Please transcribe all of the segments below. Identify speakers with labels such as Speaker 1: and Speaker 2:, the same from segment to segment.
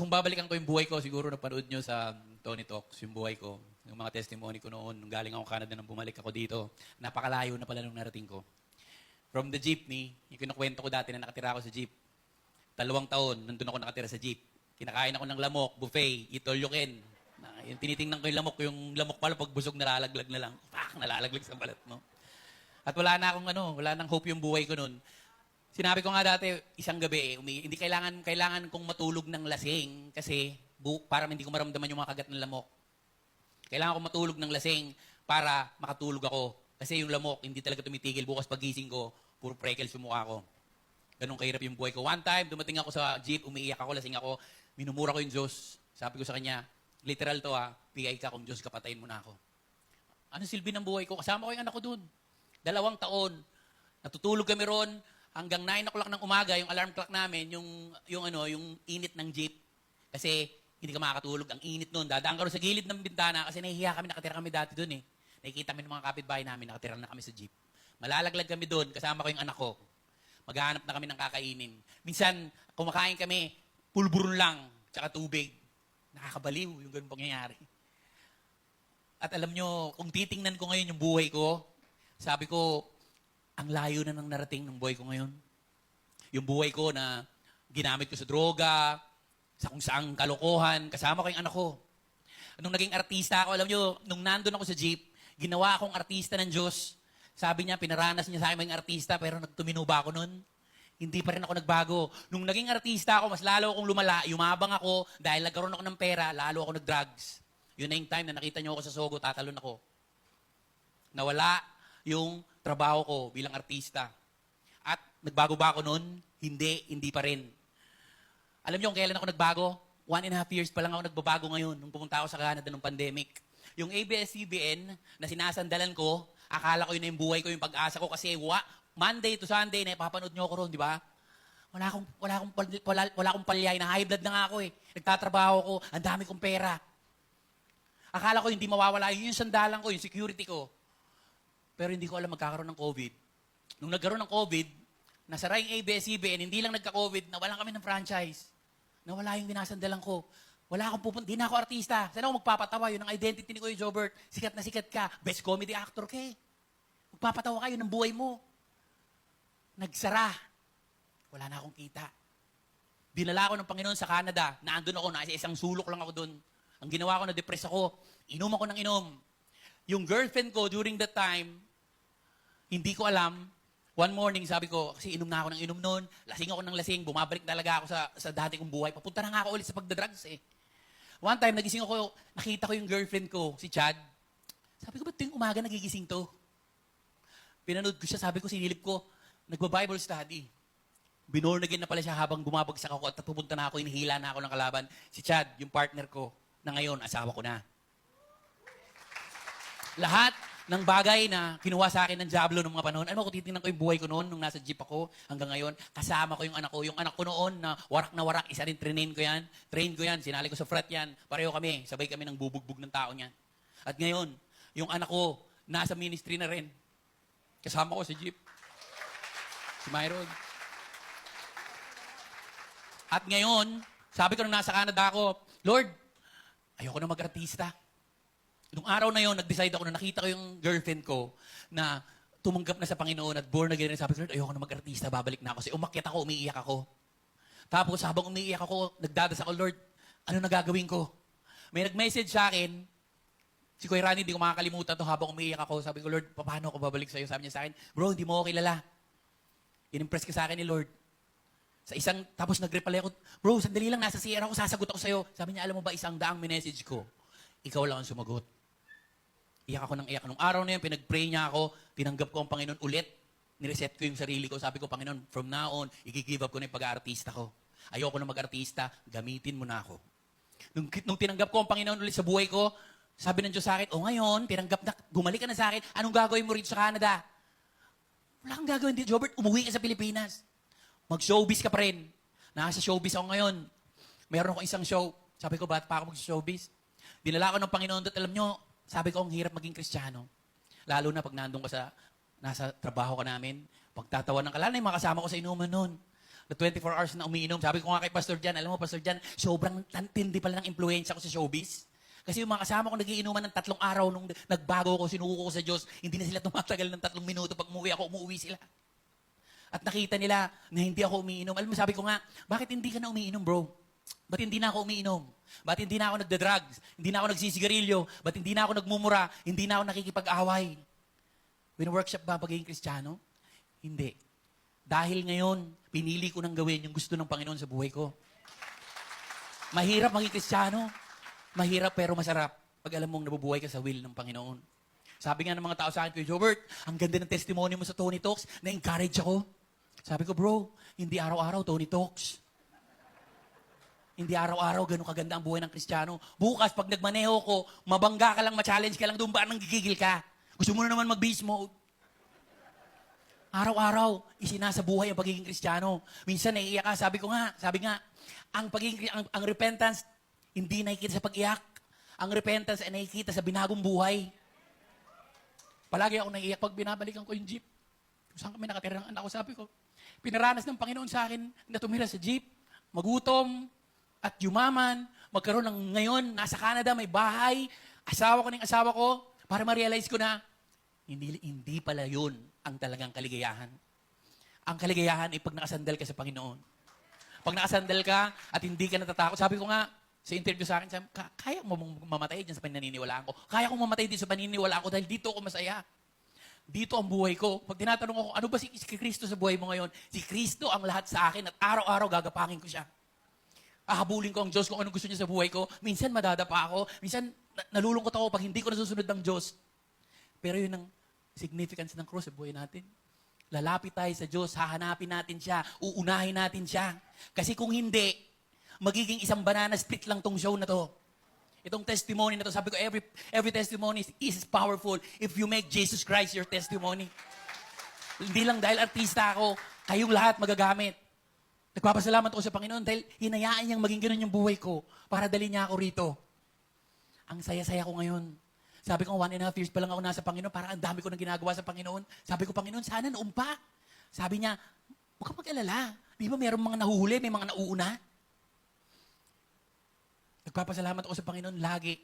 Speaker 1: Kung babalikan ko yung buhay ko, siguro napanood nyo sa Tony Talks, yung buhay ko, yung mga testimony ko noon, nung galing ako Canada nang bumalik ako dito, napakalayo na pala nung narating ko. From the jeepney, yung kinukwento ko dati na nakatira ako sa jeep. 2 taon, nandun ako nakatira sa jeep. Kinakain ako ng lamok, buffet, eat all you can. Yung tinitingnan ko yung lamok pala pag busog nalalaglag na lang. Nalalaglag sa balat mo. At wala na akong wala nang hope yung buhay ko noon. Sinabi ko nga dati, isang gabi, hindi kailangan kong matulog ng lasing kasi para hindi ko maramdaman yung mga kagat ng lamok. Kailangan kong matulog ng lasing para makatulog ako. Kasi yung lamok, hindi talaga tumitigil. Bukas pagising ko, puro freckles yung mukha ko. Ganun kahirap yung buhay ko. One time, dumating ako sa jeep, umiiyak ako, lasing ako. Minumura ko yung Diyos. Sabi ko sa kanya, literal to PI ka kung Diyos ka, patayin mo na ako. Ano silbi ng buhay ko? Kasama ko yung anak ko dun. 2 taon. Natutulog kami ron. Hanggang 9 o'clock ng umaga, yung alarm clock namin, yung init ng jeep. Kasi hindi ka makakatulog. Ang init nun. Dadaan ka rin sa gilid ng bintana kasi nahihiya kami, nakatira kami dati dun eh. Nakikita kami ng mga kapitbahay namin, nakatira na kami sa jeep. Malalaglag kami dun, kasama ko yung anak ko. Maghahanap na kami ng kakainin. Minsan, kumakain kami, pulburon lang, tsaka tubig. Nakakabaliw yung ganun pangyayari. At alam nyo, kung titingnan ko ngayon yung buhay ko, sabi ko, ang layo na nang narating ng buhay ko ngayon. Yung buhay ko na ginamit ko sa droga, sa kung saang kalokohan, kasama ko yung anak ko. Nung naging artista ako, alam nyo, nung nandun ako sa jeep, ginawa akong artista ng Diyos. Sabi niya, pinaranas niya sa akin maging artista, pero nagtumino ba ako nun? Hindi pa rin ako nagbago. Nung naging artista ako, mas lalo akong lumala, yumabang ako, dahil nagkaroon ako ng pera, lalo ako nag-drugs. Yun na yung time na nakita niyo ako sa Sogo, tatalon ako. Nawala yung trabaho ko bilang artista. At nagbago ba ako noon? Hindi pa rin. Alam niyo kung kailan ako nagbago? 1.5 years pa lang ako nagbabago ngayon nung pumunta ako sa Canada nung pandemic. Yung ABS-CBN na sinasandalan ko, akala ko yun na yung buhay ko, yung pag-asa ko kasi Monday to Sunday na ipapanood niyo ako ron, di ba? Wala akong palyay na high blood na nga ako eh. Nagtatrabaho ko, ang dami kong pera. Akala ko hindi mawawala yun yung sandalan ko, yung security ko. Pero hindi ko alam magkakaroon ng COVID. Nung nagkaroon ng COVID, nasara yung ABS-CBN, hindi lang nagka-COVID, nawalan kami ng franchise. Nawala yung binasandalan ko. Wala akong pupunta, di na ako artista. Saan ako magpapatawa? Yun ang identity ni Kuya Jobert. Sikat na sikat ka. Best comedy actor ka eh. Magpapatawa kayo ng buhay mo. Nagsara. Wala na akong kita. Dinala ako ng Panginoon sa Canada. Naandun ako, nasa isang sulok lang ako doon. Ang ginawa ko, na-depress ako. Inom ako ng inom. Yung girlfriend ko during that time, hindi ko alam. One morning, sabi ko, kasi inom na ako ng inom noon, lasing ako ng lasing, bumabalik talaga ako sa dati kong buhay. Papunta na nga ako ulit sa pagdadrugs eh. One time, nagising ako, nakita ko yung girlfriend ko, si Chad. Sabi ko, ba't tuwing umaga nagigising to? Pinanood ko siya, sabi ko, sinilip ko, nagba-Bible study. Binorn again na pala siya habang bumabagsak ako at pupunta na ako, inihila na ako ng kalaban. Si Chad, yung partner ko, na ngayon, asawa ko na. Lahat ng bagay na kinuha sa akin ng Diablo noong mga panahon. Ano kung titingnan ko yung buhay ko noon, nung nasa jeep ako hanggang ngayon, kasama ko yung anak ko. Yung anak ko noon na warak, isa rin train ko yan, sinali ko sa frat yan. Pareho kami, sabay kami ng bubugbog ng tao niyan. At ngayon, yung anak ko, nasa ministry na rin. Kasama ko sa jeep. Si Myron. At ngayon, sabi ko nung nasa Canada ako, Lord, ayoko na mag-artista. Nung araw na yon, nag-decide ako na nakita ko yung girlfriend ko na tumanggap na sa Panginoon at born again. Sabi ko, Lord, ayoko na mag-artista, babalik na ako. Kasi umakyat ako, umiiyak ako. Tapos habang umiiyak ako, nagdadas ako, Lord, ano na gagawin ko? May nag-message sa akin, si Kuya Rani, hindi ko makakalimutan to habang umiiyak ako. Sabi ko, Lord, paano ako babalik sa'yo? Sabi niya sa akin, bro, hindi mo ako kilala. In-impress ka sa akin ni Lord. Tapos nag-reply ako, bro, sandali lang, nasa CR ako, sasagot ako sa'yo. Sabi niya, alam mo ba, 100 message ko. Ikaw lang ang sumagot. Iyak ako ng iyak. Nung araw na yun, pinag-pray niya ako, tinanggap ko ang Panginoon ulit. Nireset ko yung sarili ko. Sabi ko, Panginoon, from now on, i-give up ko na yung pag-aartista ko. Ayoko na mag-artista, gamitin mo na ako. Nung tinanggap ko ang Panginoon ulit sa buhay ko, sabi ng Diyos sa akin, ngayon, tinanggap na, bumalik ka na sa akin, anong gagawin mo rito sa Canada? Wala kang gagawin dito, Jobert, umuwi ka sa Pilipinas. Mag-showbiz ka pa rin. Nasa showbiz ako ngayon. Mayroon ako isang show. Sabi ko, ba't pa ako mag-showbiz? Dinala ko ng Panginoon at alam nyo, sabi ko, ang hirap maging Kristiyano. Lalo na pag nandun ka nasa trabaho ka namin, pagtatawan ng kalala, yung mga kasama ko sa inuman noon. na 24 hours na umiinom. Sabi ko nga kay Pastor Jan, alam mo, Pastor Jan, sobrang tindi pala ng impluensya ko sa showbiz. Kasi yung mga kasama ko nagiinuman ng 3 araw nung nagbago ko, sinuko ko sa Diyos, hindi na sila tumatagal ng 3 minuto. Pag umuwi sila. At nakita nila na hindi ako umiinom. Alam mo, sabi ko nga, bakit hindi ka na umiinom, bro? Ba't hindi na ako umiinom? Ba't hindi na ako nagda-drugs? Hindi na ako nagsisigarilyo? Ba't hindi na ako nagmumura? Hindi na ako nakikipag-away? Win-workshop ba ang pagiging Kristiyano? Hindi. Dahil ngayon, pinili ko nang gawin yung gusto ng Panginoon sa buhay ko. Mahirap maging Kristiyano. Mahirap pero masarap pag alam mong nabubuhay ka sa will ng Panginoon. Sabi nga ng mga tao sa akin, Kuya Jobert, ang ganda ng testimony mo sa Tony Talks, na-encourage ako. Sabi ko, bro, hindi araw-araw Tony Talks. Hindi araw-araw ganun kaganda ang buhay ng Kristiyano. Bukas, pag nagmaneho ko, mabangga ka lang, ma-challenge ka lang, doon ba nang gigigil ka? Gusto mo na naman mag-beast mode. Araw-araw, isinasa buhay ang pagiging Kristiyano. Minsan naiiyak ka, sabi nga, ang repentance, hindi nakikita sa pag-iyak. Ang repentance ay nakikita sa binagong buhay. Palagi ako naiiyak pag binabalikan ko yung jeep. Kung saan kami nakatira ng anak ko, sabi ko, pinaranas ng Panginoon sa akin na tumira sa jeep, magutom, at yumaman, magkaroon ng ngayon, nasa Canada, may bahay, asawa ko, para ma-realize ko na, hindi pala yun ang talagang kaligayahan. Ang kaligayahan ay pag nakasandal ka sa Panginoon. Pag nakasandal ka at hindi ka natatakot, sabi ko nga, sa interview sa akin, sabi, kaya mo mamatay dyan sa paniniwalaan ko. Kaya kong mamatay dito sa paniniwalaan ko dahil dito ako masaya. Dito ang buhay ko. Pag tinatanong ako, ano ba si Kristo sa buhay mo ngayon? Si Kristo ang lahat sa akin at araw-araw gagapangin ko siya. Ahabulin ko ang Diyos kung anong gusto niya sa buhay ko. Minsan madadapa ako. Minsan nalulungkot ako pag hindi ko nasusunod ng Diyos. Pero yun ang significance ng cross sa buhay natin. Lalapit tayo sa Diyos, hahanapin natin siya, uunahin natin siya. Kasi kung hindi, magiging isang banana split lang tong show na to. Itong testimony na to, sabi ko, every testimony is powerful if you make Jesus Christ your testimony. Hindi lang dahil artista ako, kayong lahat magagamit. Nagpapasalamat ako sa Panginoon dahil hinayaan niyang maging ganun yung buhay ko para dali niya ako rito. Ang saya-saya ko ngayon. Sabi ko, 1.5 years pa lang ako nasa Panginoon, para ang dami ko nang ginagawa sa Panginoon. Sabi ko, Panginoon, sana noon pa. Sabi niya, huwag ka mag-alala. Di ba mayroong mga nahuhuli, may mga nauuna? Nagpapasalamat ako sa Panginoon lagi.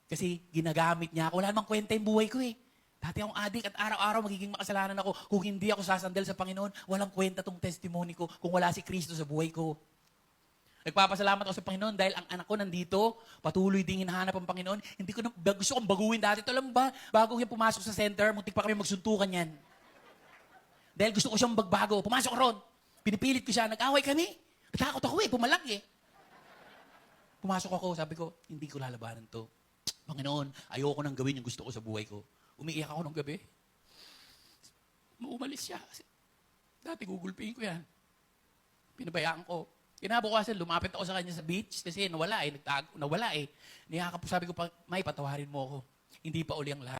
Speaker 1: Kasi ginagamit niya ako. Wala namang kwenta yung buhay ko eh. Dati akong adik at araw-araw magiging makasalanan ako. Kung hindi ako sasandal sa Panginoon, walang kwenta tong testimony ko kung wala si Kristo sa buhay ko. Nagpapasalamat ako sa Panginoon dahil ang anak ko nandito, patuloy ding hinahanap ang Panginoon. Hindi ko na, gusto kong baguhin dati. Ito alam ba, bago siya pumasok sa center, muntik pa kami magsuntukan yan. Dahil gusto ko siyang magbago. Pumasok ron. Pinipilit ko siya. Nag-away kami. Natakot ako pumalag Pumasok ako, sabi ko, hindi ko lalabanan to. Panginoon, ayoko nang gawin yung gusto ko sa buhay ko. Umiiyak ako nung gabi. Umalis siya. Dati gugulpiin ko yan. Pinabayaan ko. Kinabukasan, lumapit ako sa kanya sa beach kasi nawala Niyakap, sabi ko, may patawarin mo ako. Hindi pa uli ang lahat.